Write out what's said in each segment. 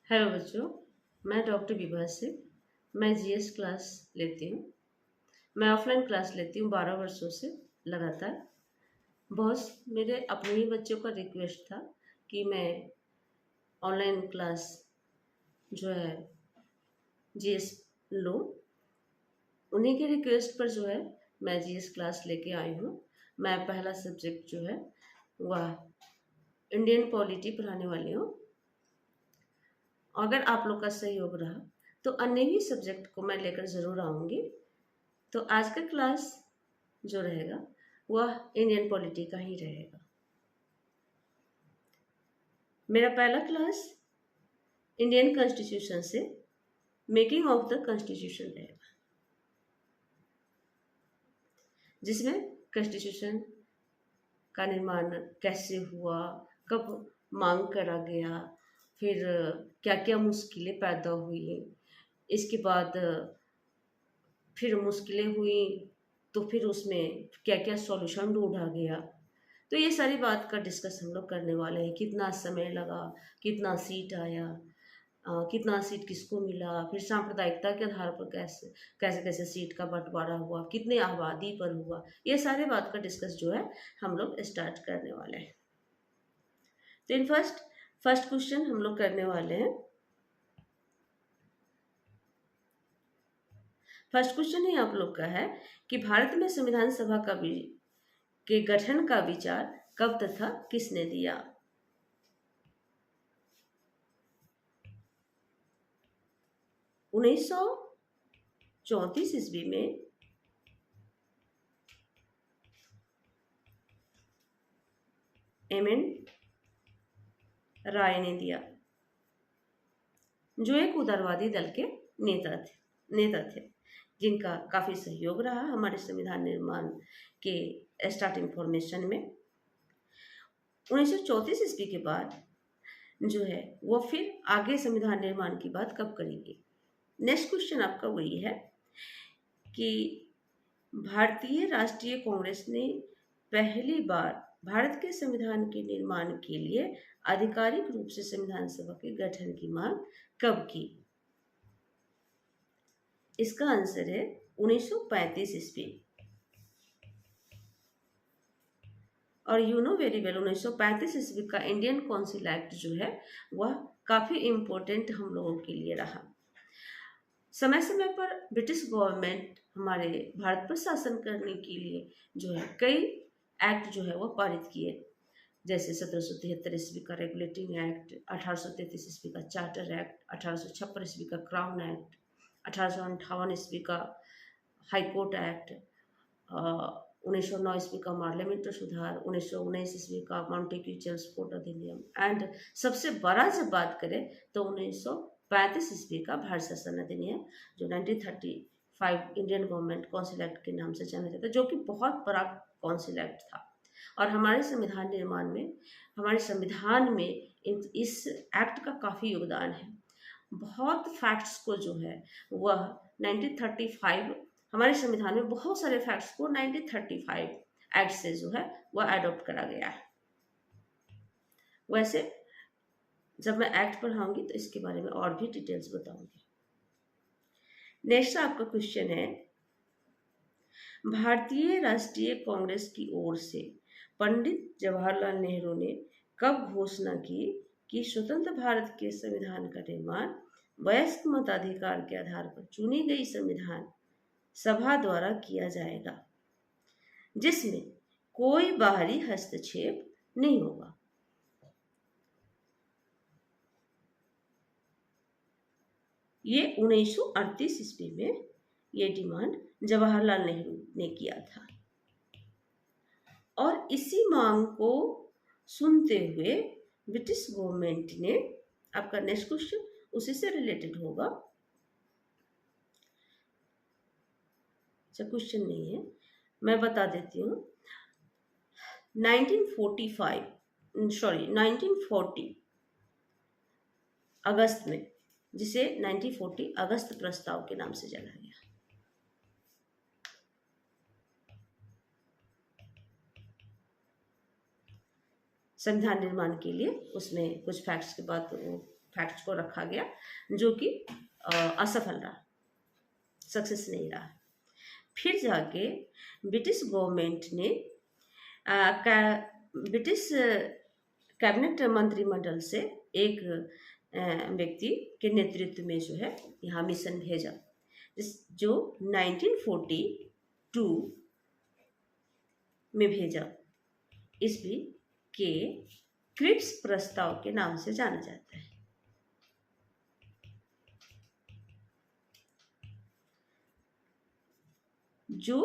Hello बच्चों, मैं doctor Vibha Singh. मैं जीएस क्लास लेती हूँ। मैं ऑफलाइन क्लास लेती हूँ 12 वर्षों से लगातार। बहुत मेरे अपने ही बच्चों का रिक्वेस्ट था कि मैं ऑनलाइन क्लास जो है जीएस लूँ। उन्हीं के रिक्वेस्ट पर जो है मैं जीएस क्लास लेके आई हूँ। मैं पहला सब्जेक्ट जो है वह इंडियन पॉलिटी पढ़ाने वाली हूँ। अगर आप लोग का सहयोग रहा तो अन्य भी सब्जेक्ट को मैं लेकर ज़रूर आऊँगी। तो आज का क्लास जो रहेगा वह इंडियन पॉलिटी का ही रहेगा। मेरा पहला क्लास इंडियन कॉन्स्टिट्यूशन से मेकिंग ऑफ द कॉन्स्टिट्यूशन रहेगा, जिसमें कॉन्स्टिट्यूशन का निर्माण कैसे हुआ, कब मांग करा गया, फिर क्या क्या मुश्किलें पैदा हुई, इसके बाद फिर मुश्किलें हुई तो फिर उसमें क्या क्या सॉल्यूशन ढूंढा गया। तो ये सारी बात का डिस्कस हम लोग करने वाले हैं। कितना समय लगा, कितना सीट आया, कितना सीट किसको मिला, फिर सांप्रदायिकता के आधार पर कैसे कैसे कैसे सीट का बंटवारा हुआ, कितने आबादी पर हुआ, ये सारे बात का डिस्कस जो है हम लोग स्टार्ट करने वाले हैं। तो इन फर्स्ट क्वेश्चन हम लोग करने वाले हैं। फर्स्ट क्वेश्चन ही आप लोग का है कि भारत में संविधान सभा के गठन का विचार कब तथा किसने दिया। उन्नीस सौ 34 ईस्वी में एम.एन. राय ने दिया, जो एक उदारवादी दल के नेता थे जिनका काफी सहयोग रहा हमारे संविधान निर्माण के स्टार्टिंग फॉर्मेशन में। 1934 ईस्वी के बाद जो है वो फिर आगे संविधान निर्माण की बात कब करेंगे। नेक्स्ट क्वेश्चन आपका वही है कि भारतीय राष्ट्रीय कांग्रेस ने पहली बार भारत के संविधान के निर्माण के लिए आधिकारिक रूप से संविधान सभा के गठन की मांग कब की। इसका आंसर है 1935 ईस्वी। और यू नो वेरी वेल 1935 ईस्वी का इंडियन काउंसिल एक्ट जो है वह काफी इम्पोर्टेंट हम लोगों के लिए रहा। समय समय पर ब्रिटिश गवर्नमेंट हमारे भारत पर शासन करने के लिए जो है कई एक्ट जो है वो पारित किए, जैसे 1773 ईस्वी का रेगुलेटिंग एक्ट, 1833 ईस्वी का चार्टर एक्ट, 1856 ईस्वी का क्राउन एक्ट, 1858 ईस्वी का हाईकोर्ट एक्ट, 1909 ईस्वी का पार्लियामेंट सुधार, 1919 ईस्वी का मॉन्टेग्यू चेम्सफोर्ड अधिनियम एंड सबसे बड़ा जब बात करें तो 1935 ईस्वी का भारत शासन अधिनियम, जो 1935 इंडियन गवर्नमेंट काउंसिल एक्ट के नाम से जाना जाता है, जो कि बहुत बड़ा काउंसिल एक्ट था। और हमारे संविधान निर्माण में, हमारे संविधान में इस एक्ट का काफ़ी योगदान है। बहुत फैक्ट्स को जो है वह 1935 हमारे संविधान में बहुत सारे फैक्ट्स को 1935 एक्ट से जो है वह एडॉप्ट करा गया है। वैसे जब मैं एक्ट पढ़ाऊंगी तो इसके बारे में और भी डिटेल्स बताऊंगी। नेक्स्ट आपका क्वेश्चन है, भारतीय राष्ट्रीय कांग्रेस की ओर से पंडित जवाहरलाल नेहरू ने कब घोषणा की कि स्वतंत्र भारत के संविधान का निर्माण वयस्क मताधिकार के आधार पर चुनी गई संविधान सभा द्वारा किया जाएगा, जिसमें कोई बाहरी हस्तक्षेप नहीं होगा। ये 1938 ईस्वी में ये डिमांड जवाहरलाल नेहरू ने किया था। और इसी मांग को सुनते हुए ब्रिटिश गवर्नमेंट ने, आपका नेक्स्ट क्वेश्चन उसी से रिलेटेड होगा, अच्छा क्वेश्चन नहीं है मैं बता देती हूँ। 1940 अगस्त में, जिसे 1940 अगस्त प्रस्ताव के नाम से जाना गया, संविधान निर्माण के लिए उसमें कुछ फैक्ट्स के बाद वो फैक्ट्स को रखा गया जो कि असफल रहा, सक्सेस नहीं रहा। फिर जाके ब्रिटिश गवर्नमेंट ने ब्रिटिश कैबिनेट मंत्रिमंडल से एक व्यक्ति के नेतृत्व में जो है यहाँ मिशन भेजा, जो 1942 में भेजा। इस भी के क्रिप्स प्रस्ताव के नाम से जाना जाता है। जो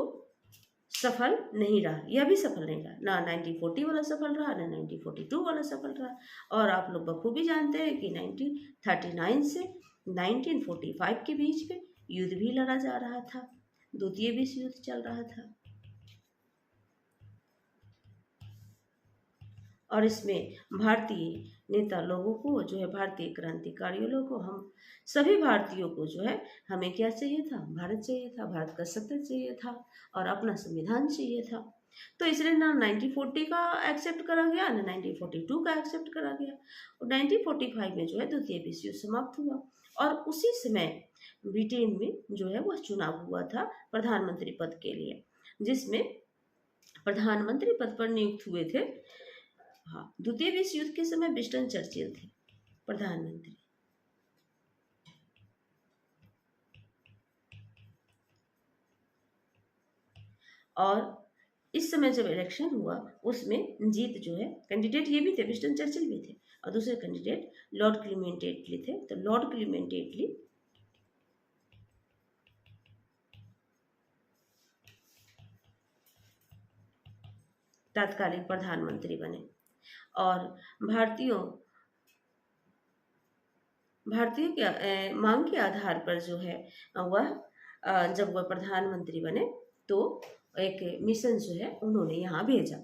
सफल नहीं रहा, यह भी सफल नहीं रहा, ना 1940 वाला सफल रहा, ना 1942 वाला सफल रहा। और आप लोग बखूबी जानते हैं कि 1939 से 1945 के बीच में युद्ध भी लड़ा जा रहा था, द्वितीय विश्व युद्ध चल रहा था। और इसमें भारतीय नेता लोगों को जो है, भारतीय क्रांतिकारियों लोगों को, हम सभी भारतीयों को जो है, हमें क्या चाहिए था? भारत चाहिए था, भारत का सत्ता चाहिए था और अपना संविधान चाहिए था। तो इसलिए ना 1940 का एक्सेप्ट करा गया, ना 1942 का एक्सेप्ट करा गया। और 1945 में जो है द्वितीय विश्व युद्ध समाप्त हुआ। और उसी समय ब्रिटेन में जो है वह चुनाव हुआ था प्रधानमंत्री पद के लिए, जिसमें प्रधानमंत्री पद पर नियुक्त हुए थे, हाँ, द्वितीय विश्व युद्ध के समय विंस्टन चर्चिल थे प्रधानमंत्री। और इस समय जब इलेक्शन हुआ उसमें जीत जो है, कैंडिडेट ये भी थे, विंस्टन चर्चिल भी थे, और दूसरे कैंडिडेट लॉर्ड क्लीमेंट एटली थे। तो लॉर्ड क्लीमेंट एटली तत्कालीन प्रधानमंत्री बने। और भारतीयों के मांग के आधार पर जो है वह जब वह प्रधानमंत्री बने तो एक मिशन जो है उन्होंने यहाँ भेजा,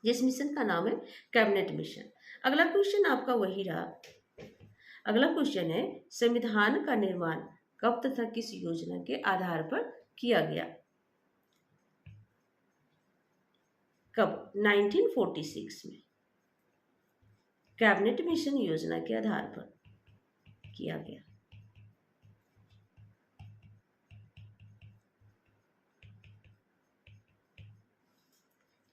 जिस मिशन का नाम है कैबिनेट मिशन। अगला क्वेश्चन आपका वही रहा। अगला क्वेश्चन है, संविधान का निर्माण कब तथा किस योजना के आधार पर किया गया? कब? 1946 में कैबिनेट मिशन योजना के आधार पर किया गया।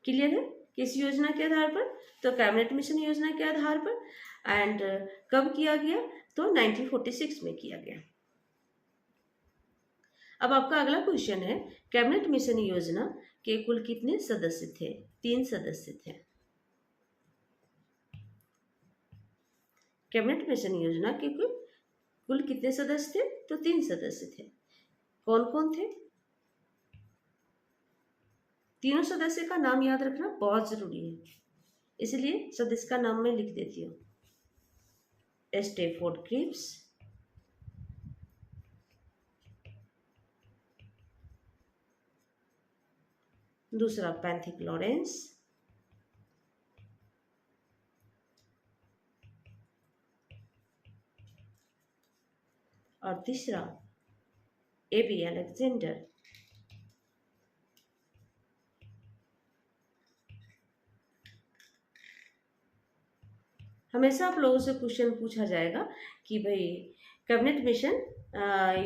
क्लियर है? किस योजना के आधार पर? तो कैबिनेट मिशन योजना के आधार पर। एंड कब किया गया? तो 1946 में किया गया। अब आपका अगला क्वेश्चन है, कैबिनेट मिशन योजना के कुल कितने सदस्य थे? 3 सदस्य थे। कैबिनेट मिशन योजना के कुल कितने सदस्य थे? तो 3 सदस्य थे। कौन कौन थे? तीनों सदस्य का नाम याद रखना बहुत जरूरी है, इसलिए सदस्य का नाम मैं लिख देती हूँ। स्टैफोर्ड क्रिप्स, दूसरा पैंथिक लॉरेंस, और तीसरा एबी अलेक्जेंडर। हमेशा आप लोगों से क्वेश्चन पूछा जाएगा कि भाई कैबिनेट मिशन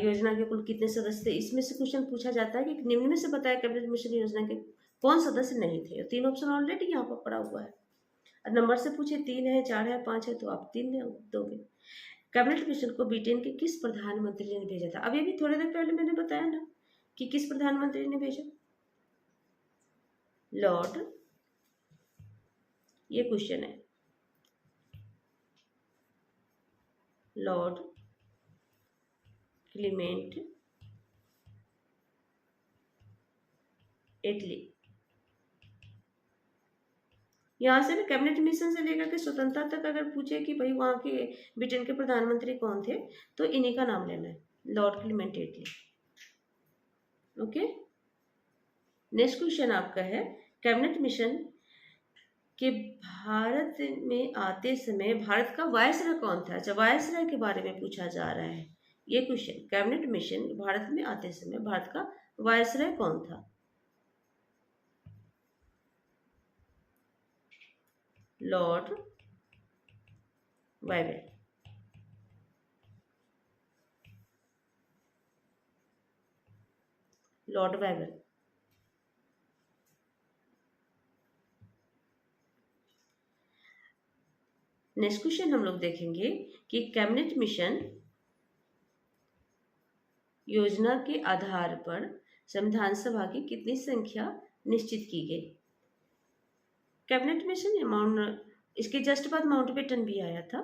योजना के कुल कितने सदस्य थे। इसमें से क्वेश्चन पूछा जाता है कि निम्न में से बताया कैबिनेट मिशन योजना के कौन सदस्य नहीं थे। 3 ऑप्शन ऑलरेडी यहाँ पर पड़ा हुआ है। नंबर से पूछे 3 है, 4 है, 5 है, तो आप 3 दोगे। कैबिनेट मिशन को ब्रिटेन के किस प्रधानमंत्री ने भेजा था? अभी थोड़ी देर पहले मैंने बताया ना कि किस प्रधानमंत्री ने भेजा, लॉर्ड, ये क्वेश्चन है, लॉर्ड क्लीमेंट एटली। यहाँ से भी कैबिनेट मिशन से लेकर के स्वतंत्रता तक अगर पूछे कि भाई वहाँ के ब्रिटेन के प्रधानमंत्री कौन थे, तो इन्हीं का नाम लेना है, लॉर्ड क्लीमेंट एटली। ओके, नेक्स्ट क्वेश्चन आपका है, कैबिनेट मिशन के भारत में आते समय भारत का वायसराय कौन था? अच्छा, वायसराय के बारे में पूछा जा रहा है ये क्वेश्चन। कैबिनेट मिशन भारत में आते समय भारत का वायसराय कौन था? Lord viceroy. Lord vagal. Next question हम लोग देखेंगे कि कैबिनेट मिशन योजना के आधार पर संविधान सभा की कितनी संख्या निश्चित की गई। कैबिनेट मिशन माउंट, इसके जस्ट बाद माउंटबेटन भी आया था।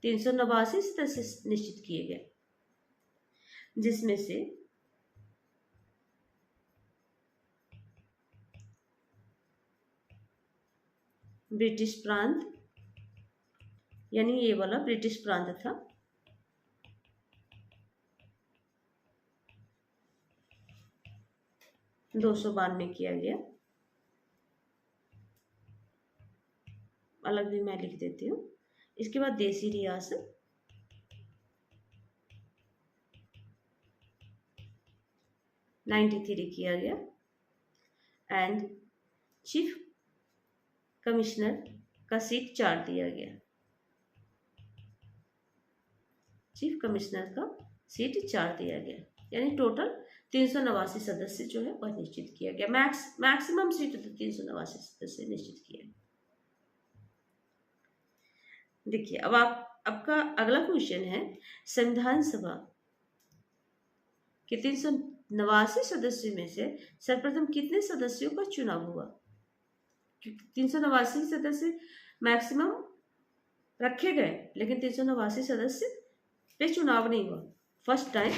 389 सदस्य निश्चित किए गए, जिसमें से ब्रिटिश प्रांत, यानी ये वाला ब्रिटिश प्रांत था, दो सौ 92 किया गया। अलग भी मैं लिख देती हूँ। इसके बाद देसी रियासत 93 किया गया। एंड चीफ कमिश्नर का सीट 4 दिया गया। चीफ कमिश्नर का सीट 4 दिया गया, यानी टोटल 389 सदस्य जो है वह निश्चित किया गया। मैक्सिमम सीट तो 389 सदस्य निश्चित किया। देखिए अब आपका अगला क्वेश्चन है, संविधान सभा के 389 सदस्यों में से सर्वप्रथम कितने सदस्यों का चुनाव हुआ। 389 सदस्य मैक्सिमम रखे गए, लेकिन 389 सदस्य पे चुनाव नहीं हुआ। फर्स्ट टाइम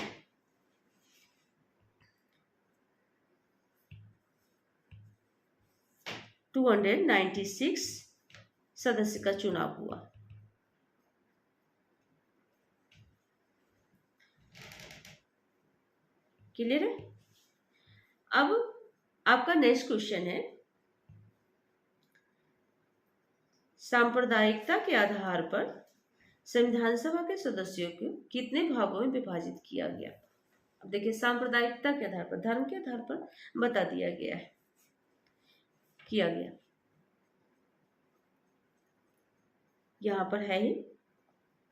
296 सदस्य का चुनाव हुआ। क्लियर है। अब आपका नेक्स्ट क्वेश्चन है, सांप्रदायिकता के आधार पर संविधान सभा के सदस्यों को कितने भागों में विभाजित किया गया। अब देखिए सांप्रदायिकता के आधार पर, धर्म के आधार पर बता दिया गया है, किया गया। यहां पर है ही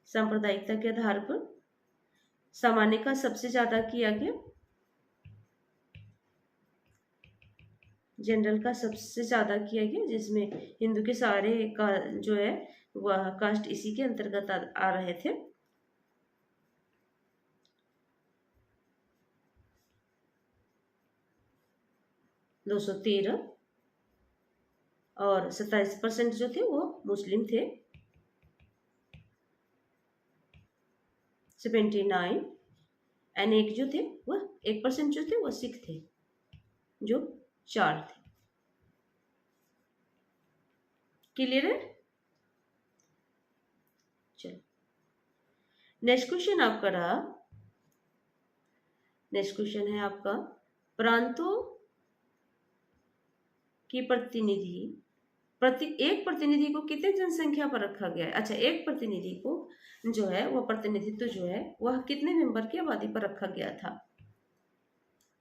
सांप्रदायिकता के आधार पर सामान्य का सबसे ज्यादा किया गया, जनरल का सबसे ज्यादा किया गया, जिसमें हिंदू के सारे का जो है वह कास्ट इसी के अंतर्गत आ रहे थे। दो 213 और 27% जो थे वो मुस्लिम थे। 79 एंड एक जो थे वह 1% जो थे वह सिख थे, जो 4 थे। क्लियर है। चलो नेक्स्ट क्वेश्चन आपका रहा, नेक्स्ट क्वेश्चन है आपका, प्रांतों की एक प्रतिनिधि को कितने जनसंख्या पर रखा गया है। अच्छा, एक प्रतिनिधि को जो है वह प्रतिनिधित्व जो है वह कितने मेंबर की आबादी पर रखा गया था।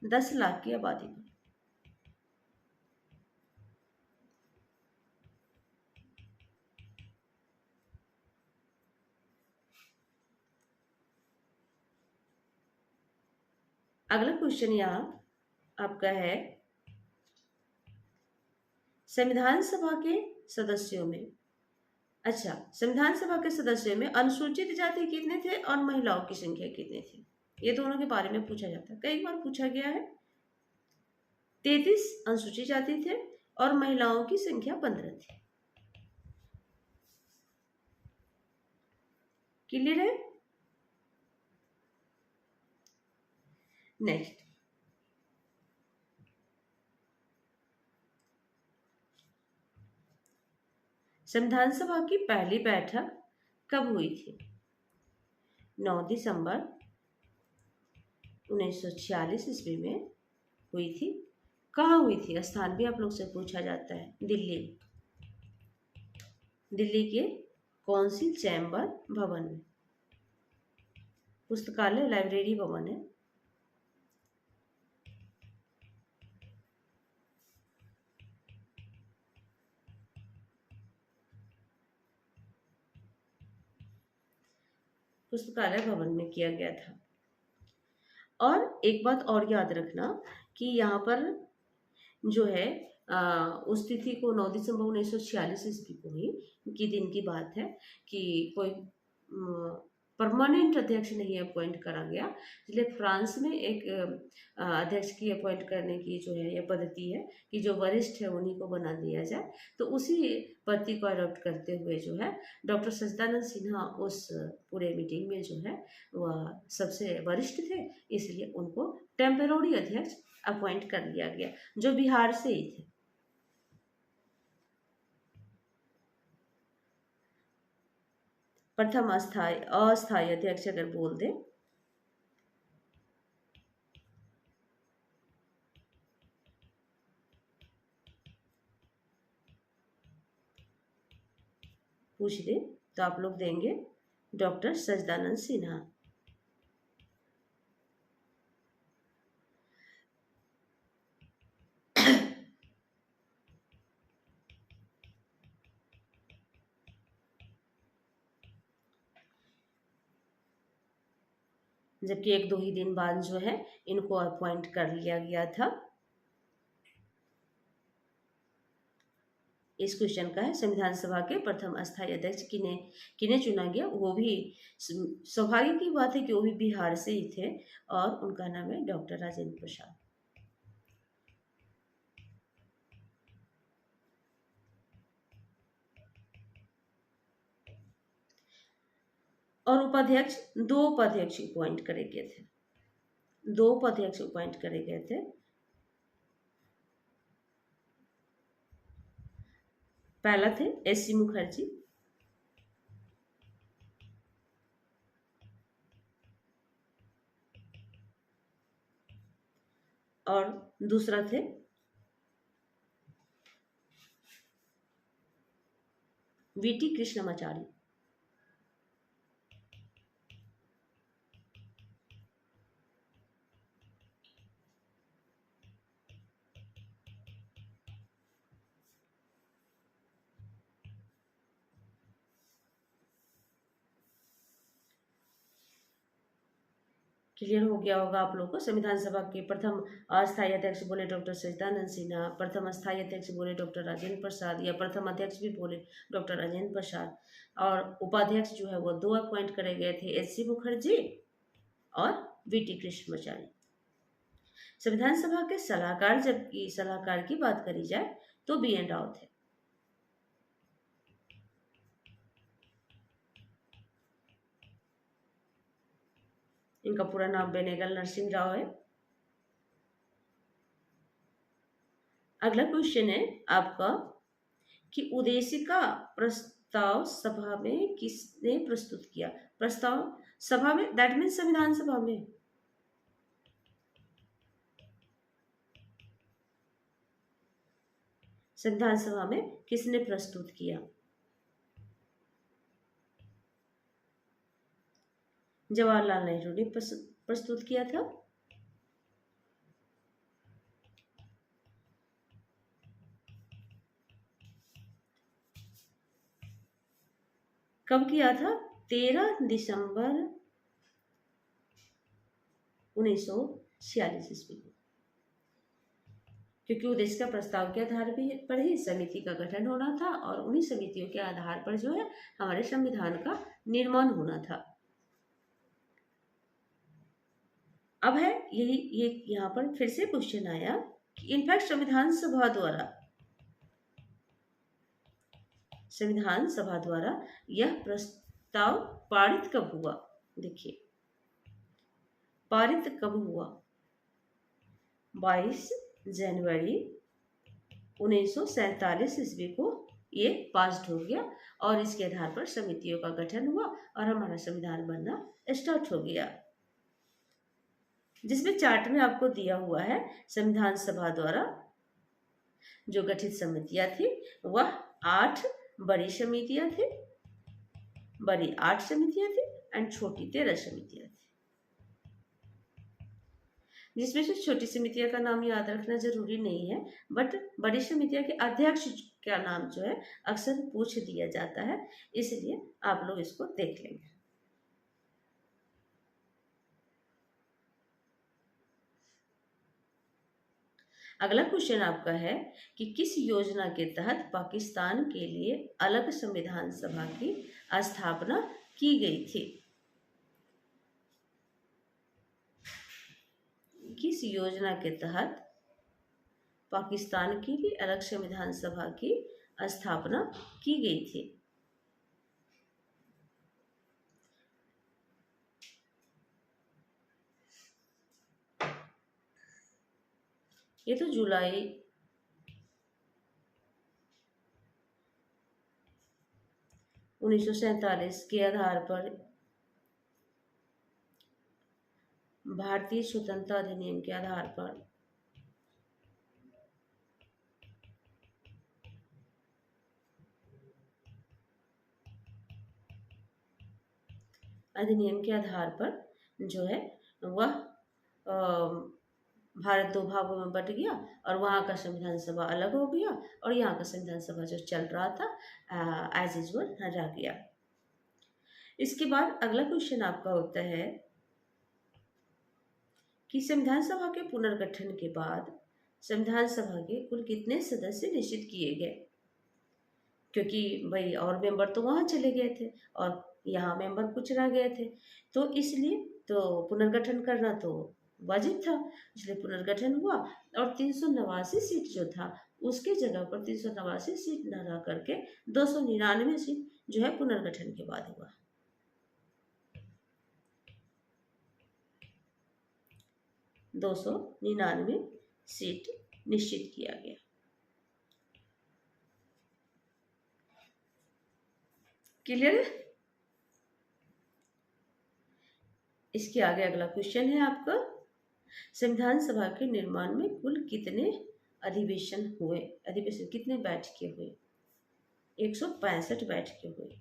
10 लाख की आबादी पर। अगला क्वेश्चन यहाँ आपका है, संविधान सभा के सदस्यों में, अच्छा संविधान सभा के सदस्यों में अनुसूचित जाति कितने थे और महिलाओं की संख्या कितनी थी। ये दोनों के बारे में पूछा जाता है, कई बार पूछा गया है। 33 अनुसूचित जाति थे और महिलाओं की संख्या 15 थी। क्लियर है। नेक्स्ट, संविधान सभा की पहली बैठक कब हुई थी। 9 दिसंबर 1946 ईस्वी में हुई थी। कहाँ हुई थी, स्थान भी आप लोग से पूछा जाता है। दिल्ली के काउंसिल चैम्बर भवन में, पुस्तकालय लाइब्रेरी भवन है। पुस्तकालय भवन में किया गया था। और एक बात और याद रखना कि यहाँ पर जो है उस तिथि को 9 दिसंबर 1946 ईस्वी को ही की दिन की बात है कि कोई परमानेंट अध्यक्ष नहीं अपॉइंट करा गया, इसलिए फ्रांस में एक अध्यक्ष की अपॉइंट करने की जो है यह पद्धति है कि जो वरिष्ठ है उन्हीं को बना दिया जाए। तो उसी पद्धति को अडॉप्ट करते हुए जो है डॉक्टर सच्चिदानंद सिन्हा उस पूरे मीटिंग में जो है वह सबसे वरिष्ठ थे, इसलिए उनको टेम्पररी अध्यक्ष अपॉइंट कर लिया गया, जो बिहार से ही थे। प्रथम अस्थायी अध्यक्ष अगर बोल दे, पूछ दे तो आप लोग देंगे डॉक्टर सच्चिदानंद सिन्हा। जबकि एक दो ही दिन बाद जो है इनको अपॉइंट कर लिया गया था। इस क्वेश्चन का है संविधान सभा के प्रथम अस्थायी अध्यक्ष किन्हें किन्हें चुना गया, वो भी सौभाग्य की बात है कि वो भी बिहार से ही थे और उनका नाम है डॉक्टर राजेंद्र प्रसाद। और उपाध्यक्ष, दो उपाध्यक्ष अपॉइंट करे गए थे, दो उपाध्यक्ष अपॉइंट करे गए थे। पहला थे एस.सी. मुखर्जी और दूसरा थे वी.टी. कृष्णमाचारी। क्लियर हो गया होगा आप लोगों को। संविधान सभा के प्रथम अस्थायी अध्यक्ष बोले डॉक्टर सच्चिदानंद सिन्हा, प्रथम अस्थायी अध्यक्ष बोले डॉक्टर राजेंद्र प्रसाद, या प्रथम अध्यक्ष भी बोले डॉक्टर राजेंद्र प्रसाद, और उपाध्यक्ष जो है वो दो अपॉइंट करे गए थे, एस.सी. मुखर्जी और वी.टी. कृष्णमाचारी। संविधान सभा के सलाहकार, जबकि सलाहकार की बात करी जाए तो बी.एन. राव थे। इनका पूरा नाम बेनेगल नरसिंह राव है। अगला क्वेश्चन है आपका कि उद्देशिका प्रस्ताव सभा में किसने प्रस्तुत किया। प्रस्ताव सभा में, दैट मीन्स संविधान सभा में। संविधान सभा में किसने प्रस्तुत किया। जवाहरलाल नेहरू ने प्रस्तुत किया था। कब किया था? 13 दिसंबर 1946 ईस्वी को, क्योंकि उद्देश्य का प्रस्ताव के आधार पर ही समिति का गठन होना था और उन्हीं समितियों के आधार पर जो है हमारे संविधान का निर्माण होना था। अब है यही ये यहाँ पर फिर से क्वेश्चन आया कि इनफैक्ट संविधान सभा द्वारा यह प्रस्ताव पारित कब हुआ। देखिए पारित कब हुआ, 22 जनवरी 1947 ईस्वी को ये पास्ड हो गया और इसके आधार पर समितियों का गठन हुआ और हमारा संविधान बनना स्टार्ट हो गया, जिसमें चार्ट में आपको दिया हुआ है संविधान सभा द्वारा जो गठित समितियां थी वह 8 बड़ी समितियां थी, बड़ी 8 समितियां थी एंड छोटी 13 समितियां थी, जिसमें से छोटी समितियों का नाम याद रखना जरूरी नहीं है, बट बड़ी समितियों के अध्यक्ष का नाम जो है अक्सर पूछ दिया जाता है, इसलिए आप लोग इसको देख लेंगे। अगला क्वेश्चन आपका है कि किस योजना के तहत पाकिस्तान के लिए अलग संविधान सभा की स्थापना की गई थी? किस योजना के तहत पाकिस्तान के लिए अलग संविधान सभा की स्थापना की गई थी? ये तो जुलाई 1947 के आधार पर भारतीय स्वतंत्रता अधिनियम के आधार पर अधिनियम के आधार पर जो है वह भारत दो भागों में बट गया और वहाँ का संविधान सभा अलग हो गया और यहाँ का संविधान सभा जो चल रहा था एज यूजुअल रह गया। इसके बाद अगला क्वेश्चन आपका होता है कि संविधान सभा के पुनर्गठन के बाद संविधान सभा के कुल कितने सदस्य निश्चित किए गए? क्योंकि भाई और मेंबर तो वहाँ चले गए थे और यहाँ मेंबर कुछ रह गए थे, तो इसलिए तो पुनर्गठन करना तो वाजिब था, इसलिए पुनर्गठन हुआ और 389 सीट जो था उसके जगह पर 389 सीट न रह करके 299 सीट जो है पुनर्गठन के बाद हुआ। 299 सीट निश्चित किया गया। क्लियर है? इसके आगे अगला क्वेश्चन है आपका, संविधान सभा के निर्माण में कुल कितने अधिवेशन हुए? अधिवेशन कितने बैठकें हुए? 165 बैठकें हुई।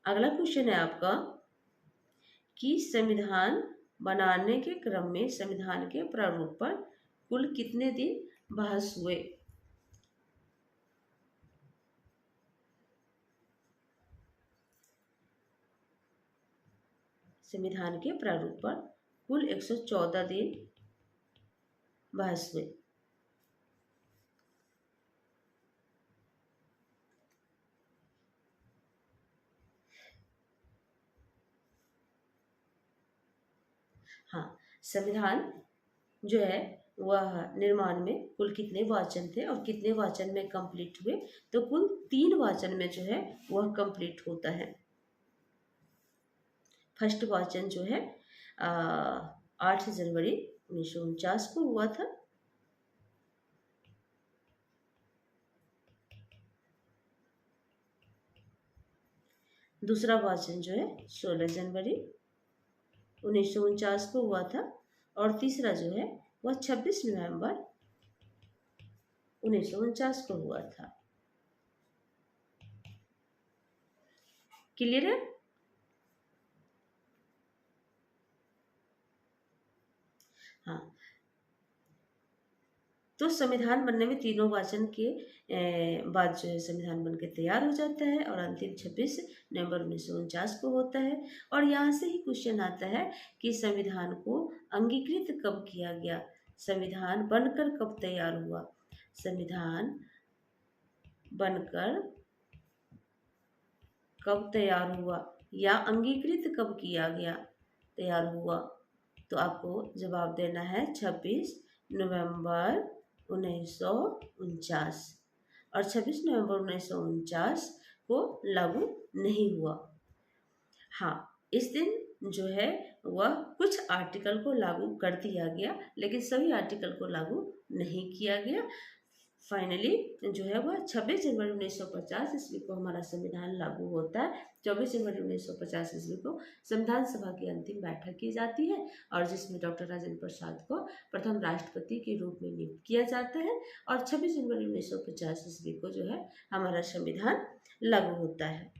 अगला क्वेश्चन है आपका कि संविधान बनाने के क्रम में संविधान के प्रारूप पर कुल कितने दिन बहस हुए? संविधान के प्रारूप पर कुल 114 दिन बहस हुए। हाँ, संविधान जो है वह निर्माण में कुल कितने वाचन थे और कितने वाचन में कंप्लीट हुए? तो कुल 3 वाचन में जो है वह कंप्लीट होता है। फर्स्ट वाचन जो है 8 जनवरी 1949 को हुआ था। दूसरा वाचन जो है 16 जनवरी 1949 को हुआ था और तीसरा जो है वह 26 नवंबर 1949 को हुआ था। क्लियर है? हाँ, तो संविधान बनने में तीनों वाचन के बाद जो है संविधान बनके तैयार हो जाता है और अंतिम 26 नवंबर 1949 को होता है। और यहाँ से ही क्वेश्चन आता है कि संविधान को अंगीकृत कब किया गया? संविधान बनकर कब तैयार हुआ? संविधान बनकर कब तैयार हुआ या अंगीकृत कब किया गया, तैयार हुआ? तो आपको जवाब देना है 26 नवंबर 1949 और 26 नवंबर 1949 को लागू नहीं हुआ। हाँ, इस दिन जो है वह कुछ आर्टिकल को लागू कर दिया गया लेकिन सभी आर्टिकल को लागू नहीं किया गया। फाइनली जो है वह 26 जनवरी 1950 ईस्वी को हमारा संविधान लागू होता है। 24 जनवरी 1950 ईस्वी को संविधान सभा की अंतिम बैठक की जाती है और जिसमें डॉक्टर राजेंद्र प्रसाद को प्रथम राष्ट्रपति के रूप में नियुक्त किया जाता है और 26 जनवरी 1950 ईस्वी को जो है हमारा संविधान लागू होता है।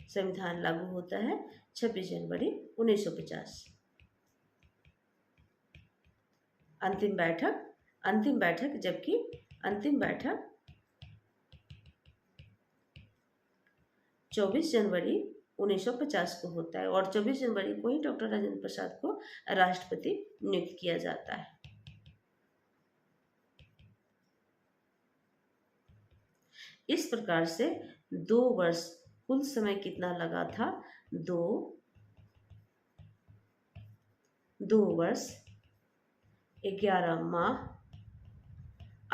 संविधान लागू होता है 26 जनवरी 1950। अंतिम बैठक जबकि अंतिम बैठक 24 जनवरी 1950 को होता है और 24 जनवरी को ही डॉक्टर राजेंद्र प्रसाद को राष्ट्रपति नियुक्त किया जाता है। इस प्रकार से 2 वर्ष, कुल समय कितना लगा था? 2 वर्ष 11 माह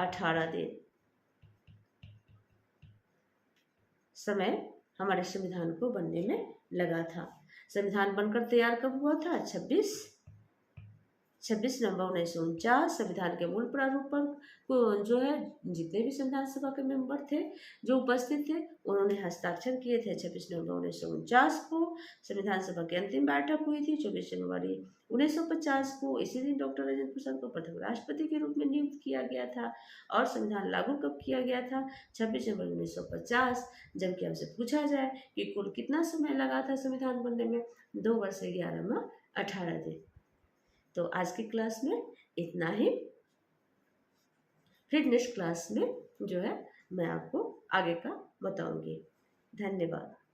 18 दिन समय हमारे संविधान को बनने में लगा था। संविधान बनकर तैयार कब हुआ था? 26 नवंबर 1949। संविधान के मूल प्रारूप पर जो है जितने भी संविधान सभा के मेंबर थे जो उपस्थित थे उन्होंने हस्ताक्षर किए थे 26 नवंबर 1949 को। संविधान सभा की अंतिम बैठक हुई थी 24 जनवरी 1950 को। इसी दिन डॉक्टर राजेंद्र प्रसाद को प्रथम राष्ट्रपति के रूप में नियुक्त किया गया था। और संविधान लागू कब किया गया था? 26 जनवरी 1950। जबकि हमसे पूछा जाए कि कुल कितना समय लगा था संविधान बनने में? 2 वर्ष 11 माह 18 दिन। तो आज की क्लास में इतना ही। फिर नेक्स्ट क्लास में जो है मैं आपको आगे का बताऊंगी। धन्यवाद।